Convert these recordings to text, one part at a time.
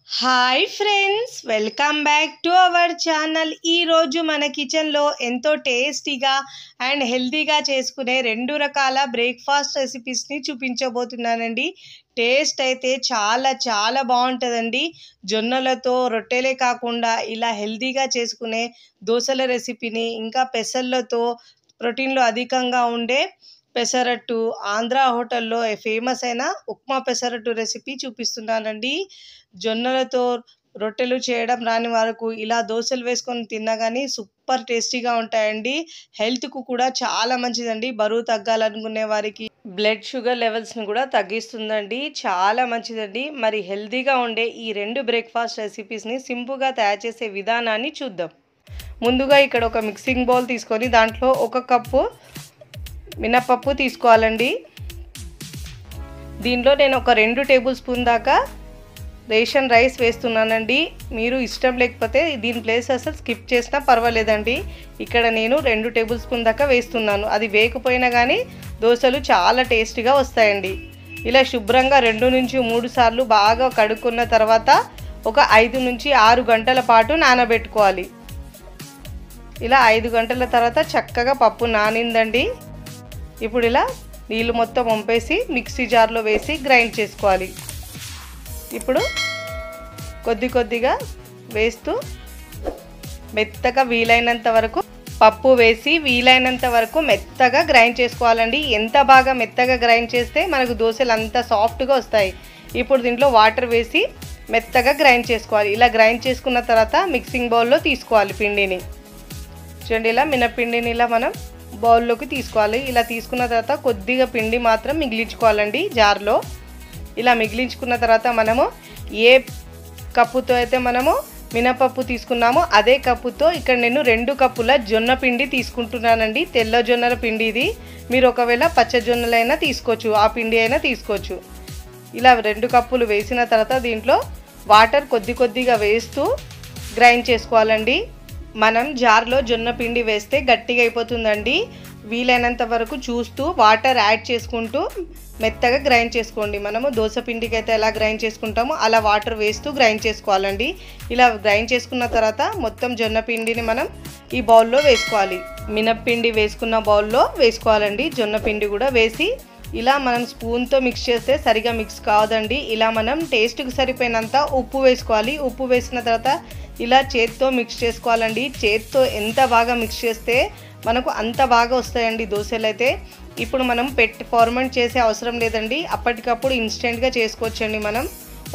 Hi friends, welcome back to our channel. ఈరోజు మన కిచెన్లో ఎంతో టేస్టీగా అండ్ హెల్తీగా చేసుకునే 2 రకాల బ్రేక్ఫాస్ట్ రెసిపీస్ని చూపించబోతున్నానండి. టేస్ట్ అయితే చాలా చాలా బాగుంటుందండి. జొన్నలతో రొట్టెలే కాకుండా ఇలా హెల్తీగా చేసుకునే దోశల రెసిపీని, ఇంకా పెసర్లతో ప్రోటీన్లు అధికంగా ఉండే పెసరట్టు, ఆంధ్ర హోటల్లో ఫేమస్ అయిన ఉప్మా పెసరట్టు రెసిపీ చూపిస్తున్నానండి. జొన్నలతో రొట్టెలు చేయడం రాని వారికి ఇలా దోశలు వేసుకొని తిన్నా కానీ సూపర్ టేస్టీగా ఉంటాయండి. హెల్త్కు కూడా చాలా మంచిదండి. బరువు తగ్గాలనుకునే వారికి బ్లడ్ షుగర్ లెవెల్స్ని కూడా తగ్గిస్తుందండి. చాలా మంచిదండి. మరి హెల్తీగా ఉండే ఈ 2 బ్రేక్ఫాస్ట్ రెసిపీస్ని సింపుల్గా తయారు చేసే విధానాన్ని చూద్దాం. ముందుగా ఇక్కడ ఒక మిక్సింగ్ బౌల్ తీసుకొని దాంట్లో 1 కప్పు మినపప్పు తీసుకోవాలండి. దీనిలో నేను ఒక 2 టేబుల్ స్పూన్ దాకా రేషన్ రైస్ వేస్తున్నానండి. మీరు ఇష్టం లేకపోతే దీని ప్లేస్ అసలు స్కిప్ చేసినా పర్వాలేదండి. ఇక్కడ నేను 2 టేబుల్ స్పూన్ దాకా వేస్తున్నాను. అది వేయకపోయినా కానీ దోశలు చాలా టేస్టీగా వస్తాయండి. ఇలా శుభ్రంగా 2 నుంచి 3 సార్లు బాగా కడుక్కున్న తర్వాత ఒక 5 నుంచి 6 గంటల పాటు నానబెట్టుకోవాలి. ఇలా 5 గంటల తర్వాత చక్కగా పప్పు నానిందండి. ఇప్పుడు ఇలా నీళ్ళు మొత్తం వంపేసి మిక్సీ జార్లో వేసి గ్రైండ్ చేసుకోవాలి. ఇప్పుడు కొద్దిగా వేస్తూ మెత్తగా వీలైనంత వరకు పప్పు వేసి వీలైనంత వరకు మెత్తగా గ్రైండ్ చేసుకోవాలండి. ఎంత బాగా మెత్తగా గ్రైండ్ చేస్తే మనకు దోశలు అంత సాఫ్ట్గా వస్తాయి. ఇప్పుడు దీంట్లో వాటర్ వేసి మెత్తగా గ్రైండ్ చేసుకోవాలి. ఇలా గ్రైండ్ చేసుకున్న తర్వాత మిక్సింగ్ బౌల్లో తీసుకోవాలి పిండిని. చూడండి, ఇలా మినప్పిండిని ఇలా మనం బౌల్లోకి తీసుకోవాలి. ఇలా తీసుకున్న తర్వాత కొద్దిగా పిండి మాత్రం మిగిలించుకోవాలండి జార్లో. ఇలా మిగిలించుకున్న తర్వాత మనము ఏ కప్పుతో అయితే మనము మినపప్పు తీసుకున్నామో అదే కప్పుతో ఇక్కడ నేను 2 కప్పుల జొన్న పిండి తీసుకుంటున్నానండి. తెల్ల జొన్నల పిండి ఇది. మీరు ఒకవేళ పచ్చ జొన్నలైనా తీసుకోవచ్చు, ఆ పిండి అయినా తీసుకోవచ్చు. ఇలా 2 కప్పులు వేసిన తర్వాత దీంట్లో వాటర్ కొద్దిగా వేస్తూ గ్రైండ్ చేసుకోవాలండి. మనం జార్లో జొన్న పిండి వేస్తే గట్టిగా అయిపోతుందండి. వీలైనంత వరకు చూస్తూ వాటర్ యాడ్ చేసుకుంటూ మెత్తగా గ్రైండ్ చేసుకోండి. మనము దోశ పిండికి అయితే ఎలా గ్రైండ్ చేసుకుంటామో అలా వాటర్ వేస్తూ గ్రైండ్ చేసుకోవాలండి. ఇలా గ్రైండ్ చేసుకున్న తర్వాత మొత్తం జొన్న పిండిని మనం ఈ బౌల్లో వేసుకోవాలి. మినప్పిండి వేసుకున్న బౌల్లో వేసుకోవాలండి. జొన్న పిండి కూడా వేసి ఇలా మనం స్పూన్తో మిక్స్ చేస్తే సరిగా మిక్స్ కావదండి. ఇలా మనం టేస్ట్కి సరిపోయినంత ఉప్పు వేసుకోవాలి. ఉప్పు వేసిన తర్వాత ఇలా చేత్తో మిక్స్ చేసుకోవాలండి. చేత్తో ఎంత బాగా మిక్స్ చేస్తే మనకు అంత బాగా వస్తాయండి దోశలు అయితే. ఇప్పుడు మనం ఫార్మెంట్ చేసే అవసరం లేదండి. అప్పటికప్పుడు ఇన్స్టెంట్గా చేసుకోవచ్చండి మనం.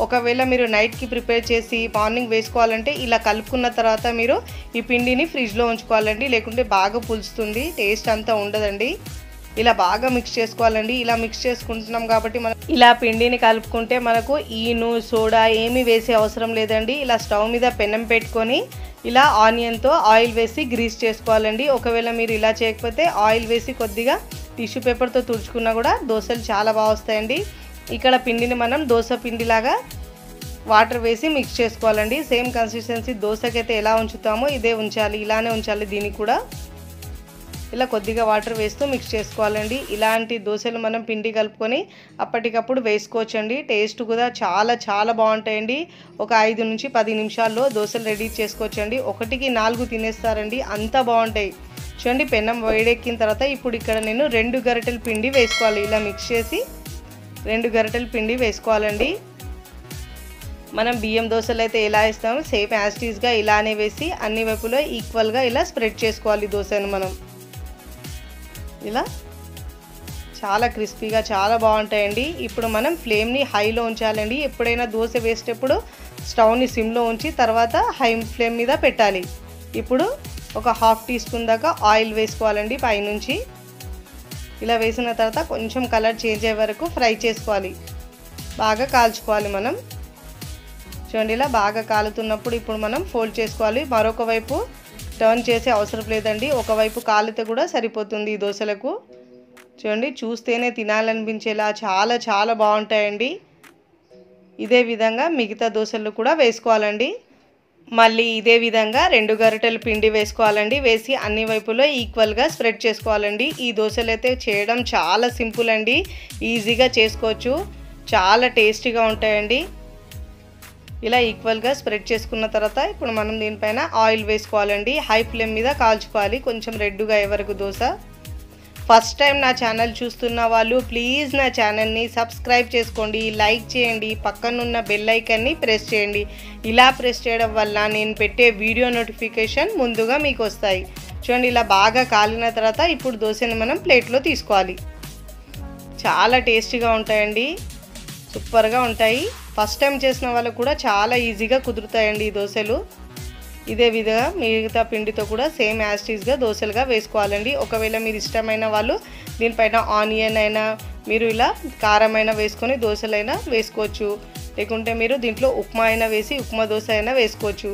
ఒకవేళ మీరు నైట్కి ప్రిపేర్ చేసి మార్నింగ్ వేసుకోవాలంటే ఇలా కలుపుకున్న తర్వాత మీరు ఈ పిండిని ఫ్రిడ్జ్లో ఉంచుకోవాలండి. లేకుంటే బాగా పులుస్తుంది, టేస్ట్ అంతా ఉండదండి. ఇలా బాగా మిక్స్ చేసుకోవాలండి. ఇలా మిక్స్ చేసుకుంటున్నాం కాబట్టి మనం ఇలా పిండిని కలుపుకుంటే మనకు ఈను సోడా ఏమీ వేసే అవసరం లేదండి. ఇలా స్టవ్ మీద పెనం పెట్టుకొని ఇలా ఆనియన్తో ఆయిల్ వేసి గ్రీస్ చేసుకోవాలండి. ఒకవేళ మీరు ఇలా చేయకపోతే ఆయిల్ వేసి కొద్దిగా టిష్యూ పేపర్తో తుడుచుకున్నా కూడా దోశలు చాలా బాగా వస్తాయండి. ఇక్కడ పిండిని మనం దోశ పిండిలాగా వాటర్ వేసి మిక్స్ చేసుకోవాలండి. సేమ్ కన్సిస్టెన్సీ దోశకైతే ఎలా ఉంచుతామో ఇదే ఉంచాలి, ఇలానే ఉంచాలి. దీనికి కూడా ఇలా కొద్దిగా వాటర్ వేస్తూ మిక్స్ చేసుకోవాలండి. ఇలాంటి దోశలు మనం పిండి కలుపుకొని అప్పటికప్పుడు వేసుకోవచ్చండి. టేస్ట్ కూడా చాలా చాలా బాగుంటాయండి. ఒక 5 నుంచి 10 నిమిషాల్లో దోశలు రెడీ చేసుకోవచ్చండి. 1కి 4 తినేస్తారండి, అంత బాగుంటాయి. చూడండి, పెనం వేడెక్కిన తర్వాత ఇప్పుడు ఇక్కడ నేను 2 గరిటెల పిండి వేసుకోవాలి. ఇలా మిక్స్ చేసి 2 గరిటెల పిండి వేసుకోవాలండి. మనం బియ్యం దోశలు అయితే ఎలా వేస్తామో సేమ్ యాజ్ ఇట్ ఈస్గా ఇలానే వేసి అన్ని వైపులో ఈక్వల్గా ఇలా స్ప్రెడ్ చేసుకోవాలి దోశను మనం. ఇలా చాలా క్రిస్పీగా చాలా బాగుంటాయండి. ఇప్పుడు మనం ఫ్లేమ్ని హైలో ఉంచాలండి. ఎప్పుడైనా దోశ వేసేటప్పుడు స్టవ్ని సిమ్లో ఉంచి తర్వాత హై ఫ్లేమ్ మీద పెట్టాలి. ఇప్పుడు ఒక 1/2 టీ స్పూన్ దాకా ఆయిల్ వేసుకోవాలండి పైనుంచి. ఇలా వేసిన తర్వాత కొంచెం కలర్ చేంజ్ అయ్యే వరకు ఫ్రై చేసుకోవాలి, బాగా కాల్చుకోవాలి మనం. చూడండి, ఇలా బాగా కాలుతున్నప్పుడు ఇప్పుడు మనం ఫోల్డ్ చేసుకోవాలి. మరొక వైపు టర్న్ చేసే అవసరం లేదండి. ఒకవైపు కాలితే కూడా సరిపోతుంది ఈ దోశలకు. చూడండి, చూస్తేనే తినాలనిపించేలా చాలా చాలా బాగుంటాయండి. ఇదే విధంగా మిగతా దోశలు కూడా వేసుకోవాలండి. మళ్ళీ ఇదే విధంగా 2 గరిటెల పిండి వేసుకోవాలండి. వేసి అన్ని వైపులో ఈక్వల్గా స్ప్రెడ్ చేసుకోవాలండి. ఈ దోశలు అయితే చేయడం చాలా సింపుల్ అండి, ఈజీగా చేసుకోవచ్చు, చాలా టేస్టీగా ఉంటాయండి. ఇలా ఈక్వల్గా స్ప్రెడ్ చేసుకున్న తర్వాత ఇప్పుడు మనం దీనిపైన ఆయిల్ వేసుకోవాలండి. హై ఫ్లేమ్ మీద కాల్చుకోవాలి కొంచెం రెడ్గా అయ్యే వరకు దోశ. ఫస్ట్ టైం నా ఛానల్ చూస్తున్న వాళ్ళు ప్లీజ్ నా ఛానల్ని సబ్స్క్రైబ్ చేసుకోండి, లైక్ చేయండి, పక్కనున్న బెల్ ఐకాన్ని ప్రెస్ చేయండి. ఇలా ప్రెస్ చేయడం వల్ల నేను పెట్టే వీడియో నోటిఫికేషన్ ముందుగా మీకు వస్తాయి. చూడండి ఇలా బాగా కాలిన తర్వాత ఇప్పుడు దోశని మనం ప్లేట్లో తీసుకోవాలి. చాలా టేస్టీగా ఉంటాయండి, సూపర్గా ఉంటాయి. ఫస్ట్ టైం చేసిన వాళ్ళకు కూడా చాలా ఈజీగా కుదురుతాయండి ఈ దోశలు. ఇదే విధంగా మిగతా పిండితో కూడా సేమ్ యాజ్ టీజ్గా దోశలుగా వేసుకోవాలండి. ఒకవేళ మీరు ఇష్టమైన వాళ్ళు దీనిపైన ఆనియన్ అయినా మీరు ఇలా కారం వేసుకొని దోశలైనా వేసుకోవచ్చు. లేకుంటే మీరు దీంట్లో ఉప్మా అయినా వేసి ఉప్మా దోశ అయినా వేసుకోవచ్చు.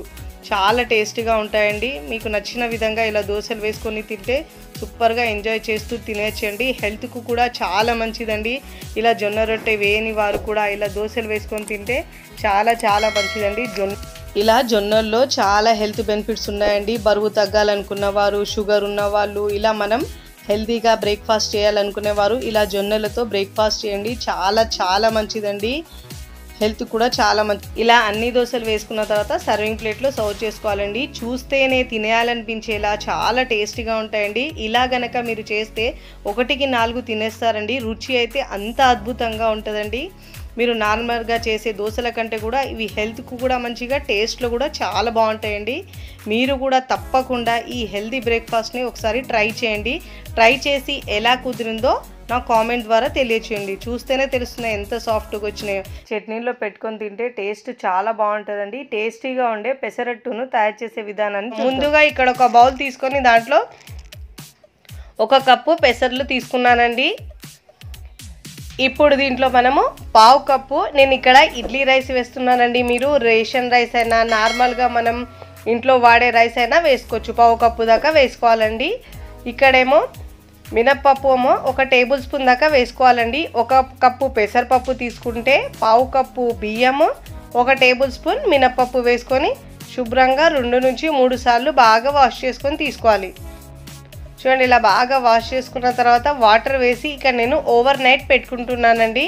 చాలా టేస్టీగా ఉంటాయండి. మీకు నచ్చిన విధంగా ఇలా దోశలు వేసుకొని తింటే సూపర్గా ఎంజాయ్ చేస్తూ తినేయచ్చండి. హెల్త్కు కూడా చాలా మంచిదండి. ఇలా జొన్న రొట్టె వేయని వారు కూడా ఇలా దోశలు వేసుకొని తింటే చాలా చాలా మంచిదండి. ఇలా జొన్నల్లో చాలా హెల్త్ బెనిఫిట్స్ ఉన్నాయండి. బరువు తగ్గాలనుకున్న వారు, షుగర్ ఉన్న వాళ్ళు, ఇలా మనం హెల్తీగా బ్రేక్ఫాస్ట్ చేయాలనుకునేవారు ఇలా జొన్నలతో బ్రేక్ఫాస్ట్ చేయండి. చాలా చాలా మంచిదండి, హెల్త్ కూడా చాలా మంచి. ఇలా అన్ని దోశలు వేసుకున్న తర్వాత సర్వింగ్ ప్లేట్లో సర్వ్ చేసుకోవాలండి. చూస్తేనే తినేయాలనిపించేలా చాలా టేస్టీగా ఉంటాయండి. ఇలా గనక మీరు చేస్తే 1కి 4 తినేస్తారండి. రుచి అయితే అంత అద్భుతంగా ఉంటుందండి. మీరు నార్మల్గా చేసే దోశల కంటే కూడా ఇవి హెల్త్కు కూడా మంచిగా, టేస్ట్లో కూడా చాలా బాగుంటాయండి. మీరు కూడా తప్పకుండా ఈ హెల్తీ బ్రేక్ఫాస్ట్ని ఒకసారి ట్రై చేయండి. ట్రై చేసి ఎలా కుదిరిందో నా కామెంట్ ద్వారా తెలియచేయండి. చూస్తేనే తెలుస్తున్నాయి ఎంత సాఫ్ట్గా వచ్చినాయో. చట్నీలో పెట్టుకొని తింటే టేస్ట్ చాలా బాగుంటుందండి. టేస్టీగా ఉండే పెసరట్టును తయారు చేసే విధానాన్ని ముందుగా ఇక్కడ ఒక బౌల్ తీసుకొని దాంట్లో 1 కప్పు పెసర్లు తీసుకున్నానండి. ఇప్పుడు దీంట్లో మనము 1/2 కప్పు నేను ఇక్కడ ఇడ్లీ రైస్ వేస్తున్నానండి. మీరు రేషన్ రైస్ అయినా నార్మల్గా మనం ఇంట్లో వాడే రైస్ అయినా వేసుకోవచ్చు. 1/2 కప్పు దాకా వేసుకోవాలండి. ఇక్కడేమో మినప్పప్పు ఏమో 1 టేబుల్ స్పూన్ దాకా వేసుకోవాలండి. 1 కప్పు పెసరపప్పు తీసుకుంటే 1/2 కప్పు బియ్యము, 1 టేబుల్ స్పూన్ మినప్పప్పు వేసుకొని శుభ్రంగా 2 నుంచి 3 సార్లు బాగా వాష్ చేసుకొని తీసుకోవాలి. చూడండి ఇలా బాగా వాష్ చేసుకున్న తర్వాత వాటర్ వేసి ఇక్కడ నేను ఓవర్ నైట్ పెట్టుకుంటున్నానండి,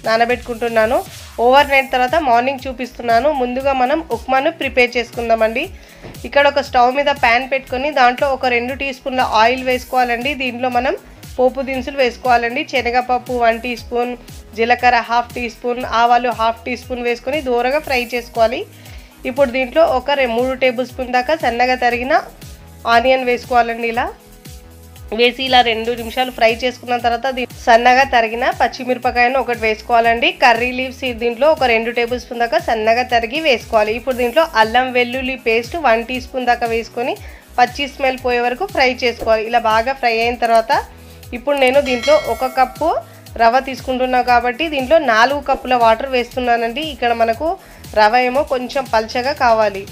నానబెట్టుకుంటున్నాను. ఓవర్ నైట్ తర్వాత మార్నింగ్ చూపిస్తున్నాను. ముందుగా మనం ఉప్మాను ప్రిపేర్ చేసుకుందామండి. ఇక్కడ ఒక స్టవ్ మీద ప్యాన్ పెట్టుకొని దాంట్లో ఒక 2 టీ స్పూన్ల ఆయిల్ వేసుకోవాలండి. దీంట్లో మనం పోపు దినుసులు వేసుకోవాలండి. శనగపప్పు 1 టీ స్పూన్, జీలకర్ర 1/2 టీ స్పూన్, ఆవాలు 1/2 టీ స్పూన్ వేసుకొని దూరగా ఫ్రై చేసుకోవాలి. ఇప్పుడు దీంట్లో ఒక 3 టేబుల్ స్పూన్ దాకా సన్నగా తరిగిన ఆనియన్ వేసుకోవాలండి. ఇలా వేసి ఇలా 2 నిమిషాలు ఫ్రై చేసుకున్న తర్వాత సన్నగా తరిగిన పచ్చిమిరపకాయను 1 వేసుకోవాలండి. కర్రీ లీవ్స్ దీంట్లో ఒక 2 టేబుల్ స్పూన్ దాకా సన్నగా తరిగి వేసుకోవాలి. ఇప్పుడు దీంట్లో అల్లం వెల్లుల్లి పేస్ట్ 1 టీ స్పూన్ దాకా వేసుకొని పచ్చి స్మెల్ పోయే వరకు ఫ్రై చేసుకోవాలి. ఇలా బాగా ఫ్రై అయిన తర్వాత ఇప్పుడు నేను దీంట్లో 1 కప్పు రవ్వ తీసుకుంటున్నాను కాబట్టి దీంట్లో 4 కప్పుల వాటర్ వేస్తున్నానండి. ఇక్కడ మనకు రవ్వ ఏమో కొంచెం పల్చగా కావాలి.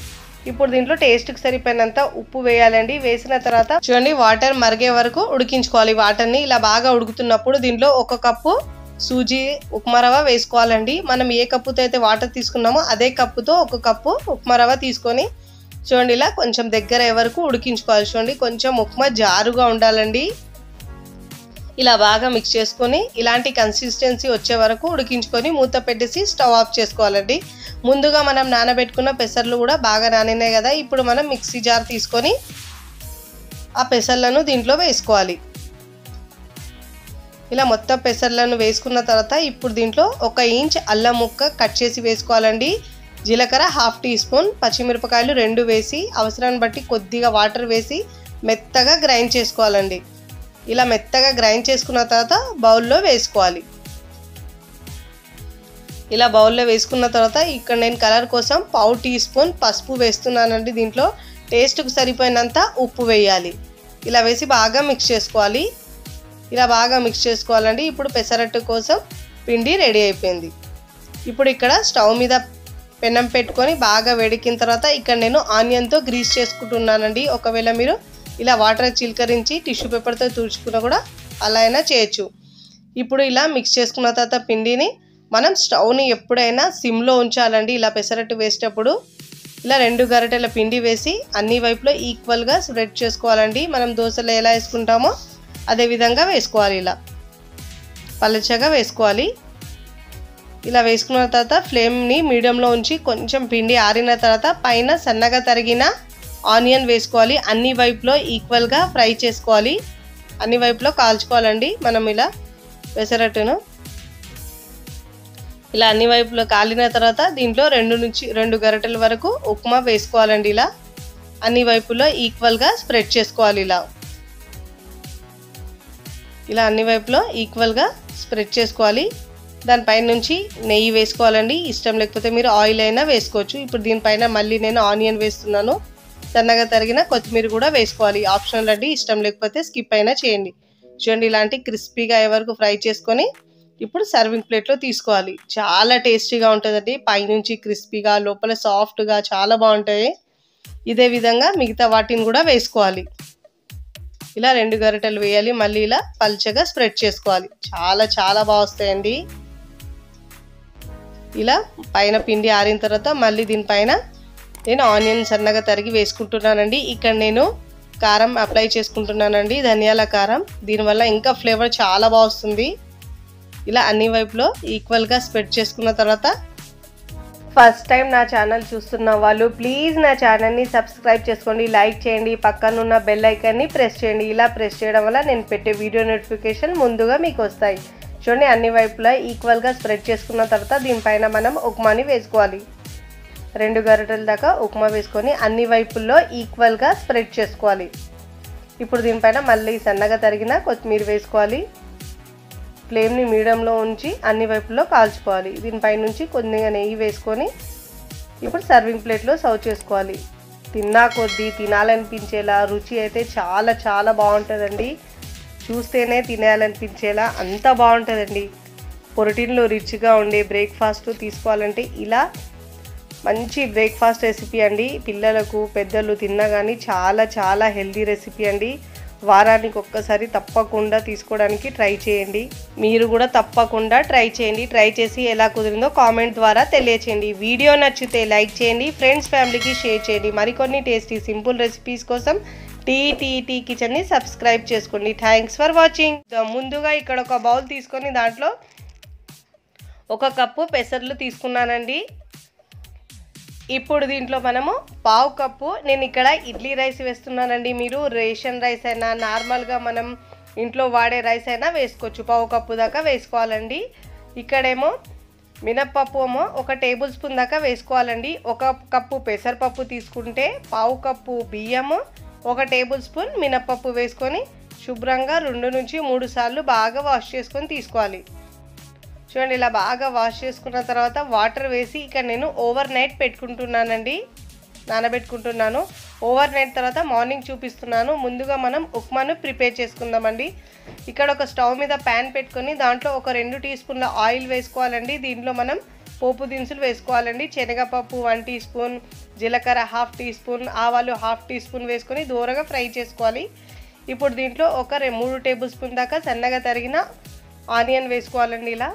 ఇప్పుడు దీంట్లో టేస్ట్కి సరిపోయినంత ఉప్పు వేయాలండి. వేసిన తర్వాత చూడండి వాటర్ మరిగే వరకు ఉడికించుకోవాలి. వాటర్ని ఇలా బాగా ఉడుకుతున్నప్పుడు దీంట్లో 1 కప్పు సూజీ ఉప్మా రవ్వ వేసుకోవాలండి. మనం ఏ కప్పుతో అయితే వాటర్ తీసుకున్నామో అదే కప్పుతో 1 కప్పు ఉప్మా రవ్వ తీసుకొని చూడండి ఇలా కొంచెం దగ్గర అయ్యే వరకు ఉడికించుకోవాలి. చూడండి కొంచెం ఉప్మా జారుగా ఉండాలండి. ఇలా బాగా మిక్స్ చేసుకొని ఇలాంటి కన్సిస్టెన్సీ వచ్చే వరకు ఉడికించుకొని మూత పెట్టేసి స్టవ్ ఆఫ్ చేసుకోవాలండి. ముందుగా మనం నానబెట్టుకున్న పెసర్లు కూడా బాగా నానినాయి కదా. ఇప్పుడు మనం మిక్సీ జార్ తీసుకొని ఆ పెసర్లను దీంట్లో వేసుకోవాలి. ఇలా మొత్తం పెసర్లను వేసుకున్న తర్వాత ఇప్పుడు దీంట్లో 1 ఇంచ్ అల్లం ముక్క కట్ చేసి వేసుకోవాలండి. జీలకర్ర 1/2 టీ స్పూన్, పచ్చిమిరపకాయలు 2 వేసి అవసరాన్ని బట్టి కొద్దిగా వాటర్ వేసి మెత్తగా గ్రైండ్ చేసుకోవాలండి. ఇలా మెత్తగా గ్రైండ్ చేసుకున్న తర్వాత బౌల్లో వేసుకోవాలి. ఇలా బౌల్లో వేసుకున్న తర్వాత ఇక్కడ నేను కలర్ కోసం 1/2 టీ స్పూన్ పసుపు వేస్తున్నానండి. దీంట్లో టేస్ట్కి సరిపోయినంత ఉప్పు వేయాలి. ఇలా వేసి బాగా మిక్స్ చేసుకోవాలి. ఇలా బాగా మిక్స్ చేసుకోవాలండి. ఇప్పుడు పెసరట్టు కోసం పిండి రెడీ అయిపోయింది. ఇప్పుడు ఇక్కడ స్టవ్ మీద పెనం పెట్టుకొని బాగా వేడెక్కిన తర్వాత ఇక్కడ నేను ఆనియన్తో గ్రీస్ చేసుకుంటున్నానండి. ఒకవేళ మీరు ఇలా వాటర్ చిలకరించి టిష్యూ పేపర్తో తుడుచుకున్నా కూడా అలా అయినా చేయొచ్చు. ఇప్పుడు ఇలా మిక్స్ చేసుకున్న తర్వాత పిండిని మనం స్టవ్ని ఎప్పుడైనా సిమ్లో ఉంచాలండి. ఇలా పెసరట్టు వేసేటప్పుడు ఇలా 2 గరిటెల పిండి వేసి అన్ని వైపులో ఈక్వల్గా స్ప్రెడ్ చేసుకోవాలండి. మనం దోశలు ఎలా వేసుకుంటామో అదే విధంగా వేసుకోవాలి. ఇలా పలచగా వేసుకోవాలి. ఇలా వేసుకున్న తర్వాత ఫ్లేమ్ని మీడియంలో ఉంచి కొంచెం పిండి ఆరిన తర్వాత పైన సన్నగా తరిగిన ఆనియన్ వేసుకోవాలి. అన్ని వైపులో ఈక్వల్గా ఫ్రై చేసుకోవాలి, అన్ని వైపులో కాల్చుకోవాలండి. మనం ఇలా పెసరట్టును ఇలా అన్ని వైపులో కాలిన తర్వాత దీంట్లో 2 గరిటెల వరకు ఉప్మా వేసుకోవాలండి. ఇలా అన్ని వైపులో ఈక్వల్గా స్ప్రెడ్ చేసుకోవాలి. ఇలా అన్ని వైపులో ఈక్వల్గా స్ప్రెడ్ చేసుకోవాలి. దానిపైన నుంచి నెయ్యి వేసుకోవాలండి. ఇష్టం లేకపోతే మీరు ఆయిల్ అయినా వేసుకోవచ్చు. ఇప్పుడు దీనిపైన మళ్ళీ నేను ఆనియన్ వేస్తున్నాను. సన్నగా తరిగిన కొత్తిమీర కూడా వేసుకోవాలి. ఆప్షనల్ అండి, ఇష్టం లేకపోతే స్కిప్ అయినా చేయండి. చూడండి ఇలాంటి క్రిస్పీగా అయ్యే వరకు ఫ్రై చేసుకొని ఇప్పుడు సర్వింగ్ ప్లేట్లో తీసుకోవాలి. చాలా టేస్టీగా ఉంటుందండి. పైనుంచి క్రిస్పీగా లోపల సాఫ్ట్గా చాలా బాగుంటాయి. ఇదే విధంగా మిగతా వాటిని కూడా వేసుకోవాలి. ఇలా 2 గరిటెలు వేయాలి. మళ్ళీ ఇలా పల్చగా స్ప్రెడ్ చేసుకోవాలి. చాలా బాగా వస్తాయండి. ఇలా పైన పిండి ఆరిన తర్వాత మళ్ళీ దీనిపైన నేను ఆనియన్ సన్నగా తరిగి వేసుకుంటున్నానండి. ఇక్కడ నేను కారం అప్లై చేసుకుంటున్నానండి, ధనియాల కారం. దీనివల్ల ఇంకా ఫ్లేవర్ చాలా బాగా వస్తుంది. ఇలా అన్ని వైపులో ఈక్వల్గా స్ప్రెడ్ చేసుకున్న తర్వాత ఫస్ట్ టైం నా ఛానల్ చూస్తున్న వాళ్ళు ప్లీజ్ నా ఛానల్ని సబ్స్క్రైబ్ చేసుకోండి, లైక్ చేయండి, పక్కనున్న బెల్ ఐకాన్ని ప్రెస్ చేయండి. ఇలా ప్రెస్ చేయడం వల్ల నేను పెట్టే వీడియో నోటిఫికేషన్ ముందుగా మీకు వస్తాయి. చూడండి అన్ని వైపులా ఈక్వల్గా స్ప్రెడ్ చేసుకున్న తర్వాత దీనిపైన మనం ఉప్మాని వేసుకోవాలి. 2 గరిటెల దాకా ఉప్మా వేసుకొని అన్ని వైపుల్లో ఈక్వల్గా స్ప్రెడ్ చేసుకోవాలి. ఇప్పుడు దీనిపైన మళ్ళీ సన్నగా తరిగిన కొత్తిమీర వేసుకోవాలి. ఫ్లేమ్ని మీడియంలో ఉంచి అన్ని వైపుల్లో కాల్చుకోవాలి. దీనిపై నుంచి కొద్దిగా నెయ్యి వేసుకొని ఇప్పుడు సర్వింగ్ ప్లేట్లో సర్వ్ చేసుకోవాలి. తిన్నా కొద్దీ తినాలనిపించేలా రుచి అయితే చాలా బాగుంటుందండి. చూస్తేనే తినేయాలనిపించేలా అంత బాగుంటుందండి. ప్రోటీన్లో రిచ్గా ఉండే బ్రేక్ఫాస్ట్ తీసుకోవాలంటే ఇలా మంచి బ్రేక్ఫాస్ట్ రెసిపీ అండి. పిల్లలకు పెద్దలు తిన్నా కానీ చాలా హెల్దీ రెసిపీ అండి. వారానికి ఒక్కసారి తప్పకుండా తీసుకోవడానికి ట్రై చేయండి. మీరు కూడా తప్పకుండా ట్రై చేయండి. ట్రై చేసి ఎలా కుదిరిందో కామెంట్ ద్వారా తెలియచేయండి. వీడియో నచ్చితే లైక్ చేయండి, ఫ్రెండ్స్ ఫ్యామిలీకి షేర్ చేయండి. మరికొన్ని టేస్టీ సింపుల్ రెసిపీస్ కోసం టీ కిచెన్ని సబ్స్క్రైబ్ చేసుకోండి. Thanks for watching. ముందుగా ఇక్కడ ఒక బౌల్ తీసుకొని దాంట్లో 1 కప్పు పెసర్లు తీసుకున్నానండి. ఇప్పుడు దీంట్లో మనము 1/2 కప్పు నేను ఇక్కడ ఇడ్లీ రైస్ వేస్తున్నానండి. మీరు రేషన్ రైస్ అయినా నార్మల్గా మనం ఇంట్లో వాడే రైస్ అయినా వేసుకోవచ్చు. 1/2 కప్పు దాకా వేసుకోవాలండి. ఇక్కడేమో మినప్పప్పు ఏమో 1 టేబుల్ స్పూన్ దాకా వేసుకోవాలండి. 1 కప్పు పెసరపప్పు తీసుకుంటే 1/2 కప్పు బియ్యము 1 టేబుల్ స్పూన్ మినప్పప్పు వేసుకొని శుభ్రంగా 2 నుంచి 3 సార్లు బాగా వాష్ చేసుకొని తీసుకోవాలి. చూడండి ఇలా బాగా వాష్ చేసుకున్న తర్వాత వాటర్ వేసి ఇక్కడ నేను ఓవర్ నైట్ పెట్టుకుంటున్నానండి, నానబెట్టుకుంటున్నాను. ఓవర్ నైట్ తర్వాత మార్నింగ్ చూపిస్తున్నాను. ముందుగా మనం ఉప్మాను ప్రిపేర్ చేసుకుందామండి. ఇక్కడ ఒక స్టవ్ మీద ప్యాన్ పెట్టుకొని దాంట్లో ఒక 2 టీ స్పూన్ల ఆయిల్ వేసుకోవాలండి. దీంట్లో మనం పోపు దినుసులు వేసుకోవాలండి. శనగపప్పు 1 టీ స్పూన్, జీలకర్ర 1/2 టీ స్పూన్, ఆవాలు 1/2 టీ స్పూన్ వేసుకొని దూరగా ఫ్రై చేసుకోవాలి. ఇప్పుడు దీంట్లో ఒక 3 టేబుల్ స్పూన్ దాకా సన్నగా తరిగిన ఆనియన్ వేసుకోవాలండి. ఇలా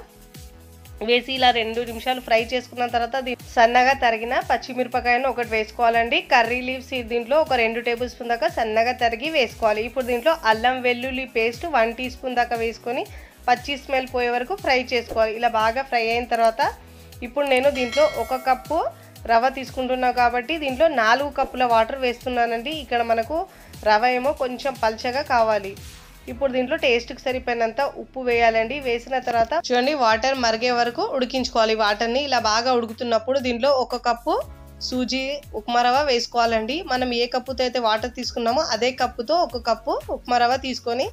వేసి ఇలా 2 నిమిషాలు ఫ్రై చేసుకున్న తర్వాత సన్నగా తరిగిన పచ్చిమిరపకాయను 1 వేసుకోవాలండి. కర్రీ లీవ్స్ దీంట్లో ఒక 2 టేబుల్ స్పూన్ దాకా సన్నగా తరిగి వేసుకోవాలి. ఇప్పుడు దీంట్లో అల్లం వెల్లుల్లి పేస్ట్ 1 టీ స్పూన్ దాకా వేసుకొని పచ్చి స్మెల్ పోయే వరకు ఫ్రై చేసుకోవాలి. ఇలా బాగా ఫ్రై అయిన తర్వాత ఇప్పుడు నేను దీంట్లో 1 కప్పు రవ్వ తీసుకుంటున్నాను కాబట్టి దీంట్లో 4 కప్పుల వాటర్ వేస్తున్నానండి. ఇక్కడ మనకు రవ్వ ఏమో కొంచెం పల్చగా కావాలి. ఇప్పుడు దీంట్లో టేస్ట్కి సరిపోయినంత ఉప్పు వేయాలండి. వేసిన తర్వాత చూడండి వాటర్ మరిగే వరకు ఉడికించుకోవాలి. వాటర్ని ఇలా బాగా ఉడుకుతున్నప్పుడు దీంట్లో 1 కప్పు సూజీ ఉప్మా రవ్వ వేసుకోవాలండి. మనం ఏ కప్పుతో అయితే వాటర్ తీసుకున్నామో అదే కప్పుతో 1 కప్పు ఉప్మా రవ్వ తీసుకొని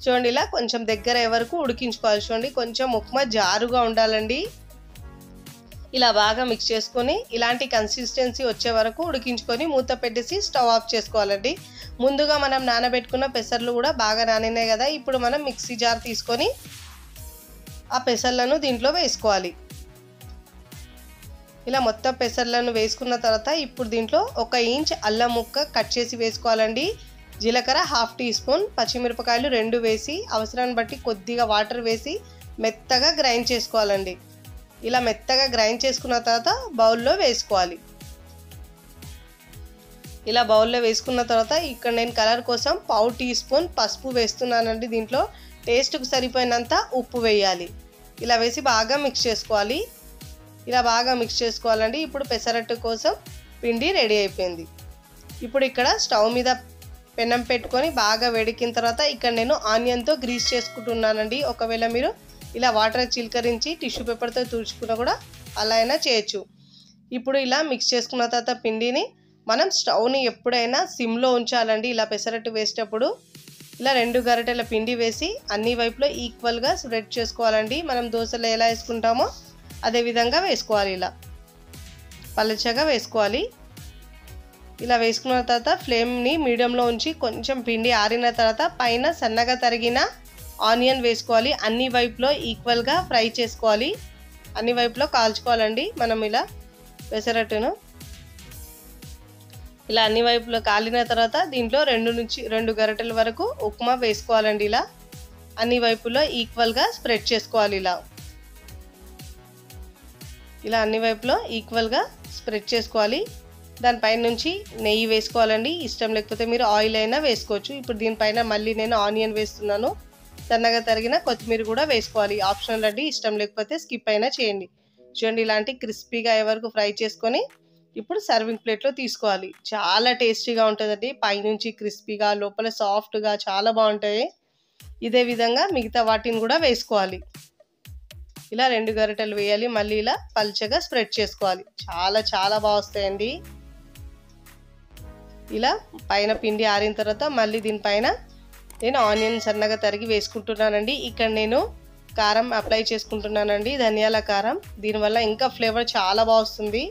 చూడండి ఇలా కొంచెం దగ్గర అయ్యే వరకు ఉడికించుకోవాలి. చూడండి కొంచెం ఉప్మా జారుగా ఉండాలండి. ఇలా బాగా మిక్స్ చేసుకొని ఇలాంటి కన్సిస్టెన్సీ వచ్చే వరకు ఉడికించుకొని మూత పెట్టేసి స్టవ్ ఆఫ్ చేసుకోవాలండి. ముందుగా మనం నానబెట్టుకున్న పెసర్లు కూడా బాగా నానినాయి కదా. ఇప్పుడు మనం మిక్సీ జార్ తీసుకొని ఆ పెసర్లను దీంట్లో వేసుకోవాలి. ఇలా మొత్తం పెసర్లను వేసుకున్న తర్వాత ఇప్పుడు దీంట్లో 1 ఇంచ్ అల్లం ముక్క కట్ చేసి వేసుకోవాలండి. జీలకర్ర 1/2 టీ స్పూన్, పచ్చిమిరపకాయలు 2 వేసి అవసరాన్ని బట్టి కొద్దిగా వాటర్ వేసి మెత్తగా గ్రైండ్ చేసుకోవాలండి. ఇలా మెత్తగా గ్రైండ్ చేసుకున్న తర్వాత బౌల్లో వేసుకోవాలి. ఇలా బౌల్లో వేసుకున్న తర్వాత ఇక్కడ నేను కలర్ కోసం 1/2 టీ స్పూన్ పసుపు వేస్తున్నానండి. దీంట్లో టేస్ట్కి సరిపోయినంత ఉప్పు వేయాలి. ఇలా వేసి బాగా మిక్స్ చేసుకోవాలి. ఇలా బాగా మిక్స్ చేసుకోవాలండి. ఇప్పుడు పెసరట్టు కోసం పిండి రెడీ అయిపోయింది. ఇప్పుడు ఇక్కడ స్టవ్ మీద పెనం పెట్టుకొని బాగా వేడెక్కిన తర్వాత ఇక్కడ నేను ఆనియన్తో గ్రీస్ చేసుకుంటున్నానండి. ఒకవేళ మీరు ఇలా వాటర్ చిలకరించి టిష్యూ పేపర్తో తుడుచుకున్నా కూడా అలా అయినా చేయొచ్చు. ఇప్పుడు ఇలా మిక్స్ చేసుకున్న తర్వాత పిండిని మనం స్టవ్ని ఎప్పుడైనా సిమ్లో ఉంచాలండి. ఇలా పెసరట్టు వేసేటప్పుడు ఇలా 2 గరిటెల పిండి వేసి అన్ని వైపులో ఈక్వల్గా స్ప్రెడ్ చేసుకోవాలండి. మనం దోశలు ఎలా వేసుకుంటామో అదే విధంగా వేసుకోవాలి. ఇలా పలచగా వేసుకోవాలి. ఇలా వేసుకున్న తర్వాత ఫ్లేమ్ని మీడియంలో ఉంచి కొంచెం పిండి ఆరిన తర్వాత పైన సన్నగా తరిగిన ఆనియన్ వేసుకోవాలి. అన్ని వైపులో ఈక్వల్గా ఫ్రై చేసుకోవాలి. అన్ని వైపులో కాల్చుకోవాలండి. మనం ఇలా పెసరట్టును ఇలా అన్ని వైపులో కాలిన తర్వాత దీంట్లో 2 గరిటెల వరకు ఉప్మా వేసుకోవాలండి. ఇలా అన్ని వైపులో ఈక్వల్గా స్ప్రెడ్ చేసుకోవాలి. ఇలా అన్ని వైపులో ఈక్వల్గా స్ప్రెడ్ చేసుకోవాలి. దానిపైన నుంచి నెయ్యి వేసుకోవాలండి. ఇష్టం లేకపోతే మీరు ఆయిల్ అయినా వేసుకోవచ్చు. ఇప్పుడు దీనిపైన మళ్ళీ నేను ఆనియన్ వేస్తున్నాను. సన్నగా తరిగిన కొత్తిమీర కూడా వేసుకోవాలి. ఆప్షనల్ అండి, ఇష్టం లేకపోతే స్కిప్ అయినా చేయండి. చూడండి ఇలాంటి క్రిస్పీగా అయ్యే వరకు ఫ్రై చేసుకొని ఇప్పుడు సర్వింగ్ ప్లేట్లో తీసుకోవాలి. చాలా టేస్టీగా ఉంటుందండి. పైనుంచి క్రిస్పీగా లోపల సాఫ్ట్గా చాలా బాగుంటాయి. ఇదే విధంగా మిగతా వాటిని కూడా వేసుకోవాలి. ఇలా 2 గరిటెలు వేయాలి. మళ్ళీ ఇలా పల్చగా స్ప్రెడ్ చేసుకోవాలి. చాలా చాలా బాగా వస్తాయండి. ఇలా పైన పిండి ఆరిన తర్వాత మళ్ళీ దీనిపైన నేను ఆనియన్ సన్నగా తరిగి వేసుకుంటున్నానండి. ఇక్కడ నేను కారం అప్లై చేసుకుంటున్నానండి, ధనియాల కారం. దీనివల్ల ఇంకా ఫ్లేవర్ చాలా బాగా వస్తుంది.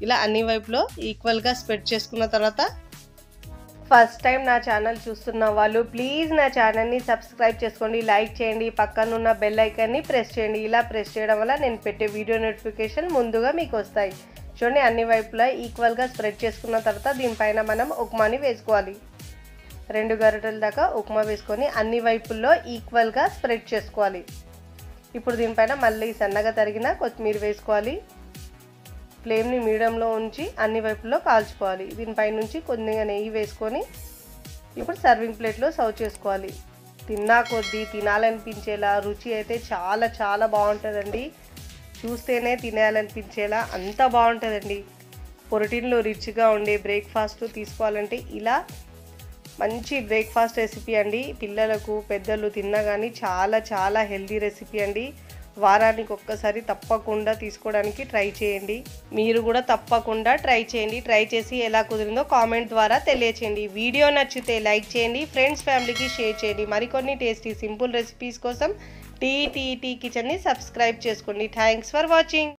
ఇలా అన్ని వైపులో ఈక్వల్గా స్ప్రెడ్ చేసుకున్న తర్వాత ఫస్ట్ టైం నా ఛానల్ చూస్తున్న వాళ్ళు ప్లీజ్ నా ఛానల్ని సబ్స్క్రైబ్ చేసుకోండి, లైక్ చేయండి, పక్కన ఉన్న బెల్ ఐకాన్ని ప్రెస్ చేయండి. ఇలా ప్రెస్ చేయడం వల్ల నేను పెట్టే వీడియో నోటిఫికేషన్ ముందుగా మీకు వస్తాయి. చూడండి అన్ని వైపులా ఈక్వల్గా స్ప్రెడ్ చేసుకున్న తర్వాత దీనిపైన మనం ఉప్మాని వేసుకోవాలి. 2 గరిటెల దాకా ఉప్మా వేసుకొని అన్ని వైపుల్లో ఈక్వల్గా స్ప్రెడ్ చేసుకోవాలి. ఇప్పుడు దీనిపైన మళ్ళీ సన్నగా తరిగిన కొత్తిమీర వేసుకోవాలి. ఫ్లేమ్ని మీడియంలో ఉంచి అన్ని వైపుల్లో కాల్చుకోవాలి. దీనిపై నుంచి కొద్దిగా నెయ్యి వేసుకొని ఇప్పుడు సర్వింగ్ ప్లేట్లో సర్వ్ చేసుకోవాలి. తిన్నా కొద్దీ తినాలనిపించేలా రుచి అయితే చాలా చాలా బాగుంటుందండి. చూస్తేనే తినాలనిపించేలా అంత బాగుంటుందండి. ప్రోటీన్లో రిచ్గా ఉండే బ్రేక్ఫాస్ట్ తీసుకోవాలంటే ఇలా మంచి బ్రేక్ఫాస్ట్ రెసిపీ అండి. పిల్లలకు పెద్దలు తిన్నా కానీ చాలా చాలా హెల్దీ రెసిపీ అండి. వారానికి ఒక్కసారి తప్పకుండా తీసుకోవడానికి ట్రై చేయండి. మీరు కూడా తప్పకుండా ట్రై చేయండి. ట్రై చేసి ఎలా కుదిరిందో కామెంట్ ద్వారా తెలియచేయండి. వీడియో నచ్చితే లైక్ చేయండి, ఫ్రెండ్స్ ఫ్యామిలీకి షేర్ చేయండి. మరికొన్ని టేస్టీ సింపుల్ రెసిపీస్ కోసం టీ కిచెన్ని సబ్స్క్రైబ్ చేసుకోండి. Thanks for watching.